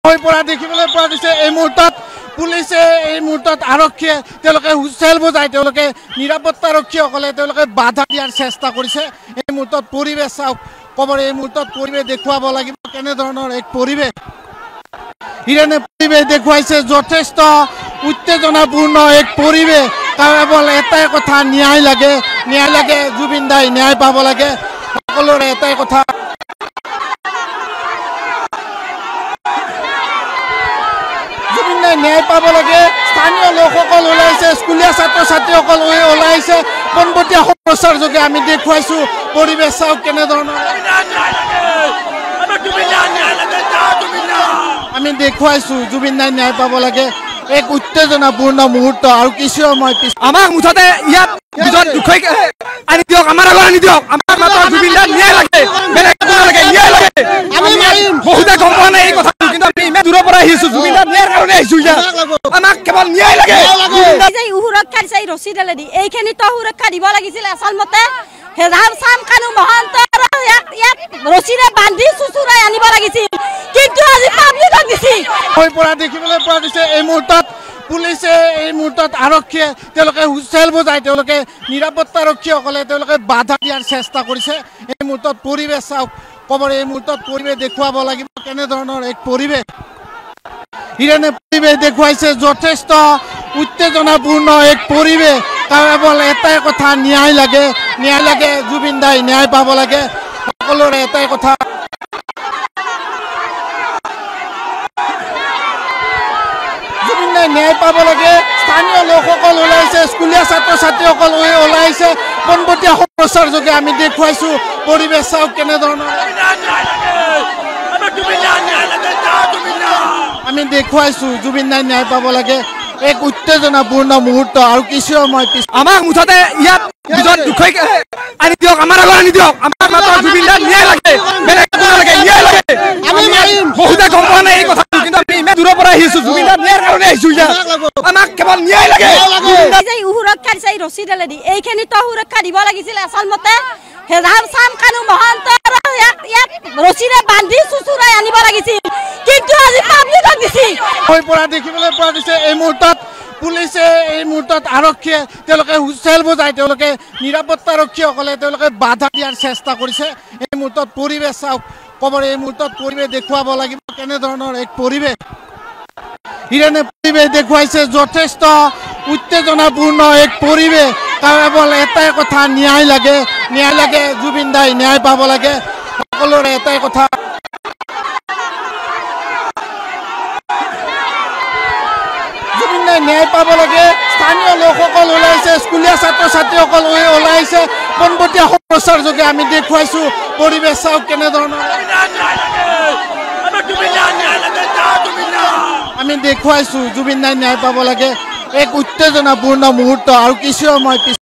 হৈ পৰা দেখিবলৈ পোৱা গৈছে। এই মুহূৰ্তত পুলিচে এই মুহূৰ্তত আৰক্ষীয়ে তেওঁলোকে হুইচেল বজাই তেওঁলোকে নিৰাপত্তাৰক্ষীসকলে তেওঁলোকে বাধা দিয়াৰ চেষ্টা কৰিছে। এই মুহূৰ্তত পৰিৱেশ চাওক কবৰ এই মুহূৰ্তত পৰিৱেশ দেখুৱাব লাগিব কেনেধৰণৰ এক পৰিৱেশ হিৰেনে পৰিৱেশ দেখুৱাইছে যথেষ্ট উত্তেজনাপূৰ্ণ এক পৰিৱেশ। কেৱল এটাই কথা ন্যায় লাগে জুবিন দাই ন্যায় পাব লাগে সকলোৰে এটাই কথা ন্যায় পাব লাগে। স্থানীয় লোকসকল ওলাইছে স্কুলীয়া ছাত্ৰ ছাত্ৰীসকল ওলাইছে পোনপটীয়া প্ৰচাৰ যোগে আমি দেখুৱাইছো পৰিৱেশ চাওক কেনেধৰণৰ আমি দেখুৱাইছো জুবিন দাই ন্যায় পাব লাগে এক উত্তেজনাপূৰ্ণ মুহূৰ্ত আৰু কিছু সময় পিছত আমাক মুঠতে ইয়াত আনি দিয়ক আমাৰ আগত আনি দিয়ক আমাক মাত্ৰ জুবিন দাই ন্যায় লাগে বেলেগ একো নালাগে ন্যায় লাগে। আমি বহুতে গম পোৱা নাই এই কথা কিন্তু আমি ইমান দূৰৰ পৰা আহিছো জুবিন দাই ন্যায়ৰ কাৰণে আহিছো আমাক কেৱল ন্যায় লাগে। সুৰক্ষা দিছে ৰছীডালে দি এইখিনিতো সুৰক্ষা দিব লাগিছিল আচলমতে হেৰাম চাম কানু মহন্ত ইয়াত ৰছীৰে বান্ধি চুচুৰাই আনিব লাগিছিল কিন্তু আজি পাব্লিকক দিছি। হৈ পৰা দেখিবলৈ পোৱা গৈছে। এই মুহূৰ্তত পুলিচে এই মুহূৰ্তত আৰক্ষীয়ে তেওঁলোকে হুইচেল বজাই তেওঁলোকে নিৰাপত্তাৰক্ষীসকলে তেওঁলোকে বাধা দিয়াৰ চেষ্টা কৰিছে। এই মুহূৰ্তত পৰিৱেশ চাওক কবৰ এই মুহূৰ্তত পৰিৱেশ দেখুৱাব লাগিব কেনেধৰণৰ এক পৰিৱেশ হিৰেনে পৰিৱেশ দেখুৱাইছে যথেষ্ট উত্তেজনাপূৰ্ণ এক পৰিৱেশ। কেৱল এটাই কথা ন্যায় লাগে জুবিন দাই ন্যায় পাব লাগে সকলোৰে এটাই কথা জুবিন দাই ন্যায় পাব লাগে। স্থানীয় লোকসকল ওলাইছে স্কুলীয়া ছাত্ৰ ছাত্ৰীসকল ওলাইছে পোনপটীয়া প্ৰচাৰ যোগে আমি দেখুৱাইছো পৰিৱেশ চাওক কেনেধৰণৰ আমি দেখুৱাইছো জুবিন দাই ন্যায় পাব লাগে এক উত্তেজনাপূৰ্ণ মুহূৰ্ত আৰু কিছু সময় পিছত আমাক মুঠতে ইয়াত আনি দিয়ক আমাৰ আগত আনি দিয়ক আমাক মাত্ৰ জুবিন দাই ন্যায় লাগে বেলেগ একো নালাগে ন্যায় লাগে। আমি বহুতে গম পোৱা নাই এই কথা কিন্তু আমি ইমান দূৰৰ পৰা আহিছো জুবিন দাই ন্যায়ৰ কাৰণে আহিছো আমাক কেৱল ন্যায় লাগে। সুৰক্ষা দিছে ৰছীডালে দি এইখিনিতো সুৰক্ষা দিব লাগিছিল আচলমতে হেৰাম চাম কানু মহন্ত ইয়াত ৰছীৰে বান্ধি চুচুৰাই আনিব লাগিছিল কিন্তু আজি পাব্লিকক দিছি। হৈ পৰা দেখিবলৈ পোৱা গৈছে। এই মুহূৰ্তত পুলিচে এই মুহূৰ্তত আৰক্ষীয়ে তেওঁলোকে হুইচেল বজাই তেওঁলোকে নিৰাপত্তাৰক্ষীসকলে তেওঁলোকে বাধা দিয়াৰ চেষ্টা কৰিছে। এই মুহূৰ্তত পৰিৱেশ চাওক কবৰ এই মুহূৰ্তত পৰিৱেশ দেখুৱাব লাগিব কেনেধৰণৰ এক পৰিৱেশ হিৰেনে পৰিৱেশ দেখুৱাইছে যথেষ্ট উত্তেজনাপূৰ্ণ এক পৰিৱেশ। কেৱল এটাই কথা ন্যায় লাগে জুবিন দাই ন্যায় পাব লাগে সকলোৰে এটাই কথা জুবিন দাই ন্যায় পাব লাগে। স্থানীয় লোকসকল ওলাইছে স্কুলীয়া ছাত্ৰ ছাত্ৰীসকল ওলাইছে পোনপটীয়া প্ৰচাৰ যোগে আমি দেখুৱাইছো পৰিৱেশ চাওক কেনেধৰণৰ আমি দেখুৱাইছো জুবিন দাই ন্যায় পাব লাগে এক উত্তেজনাপূৰ্ণ মুহূৰ্ত আৰু কিছু সময় পিছত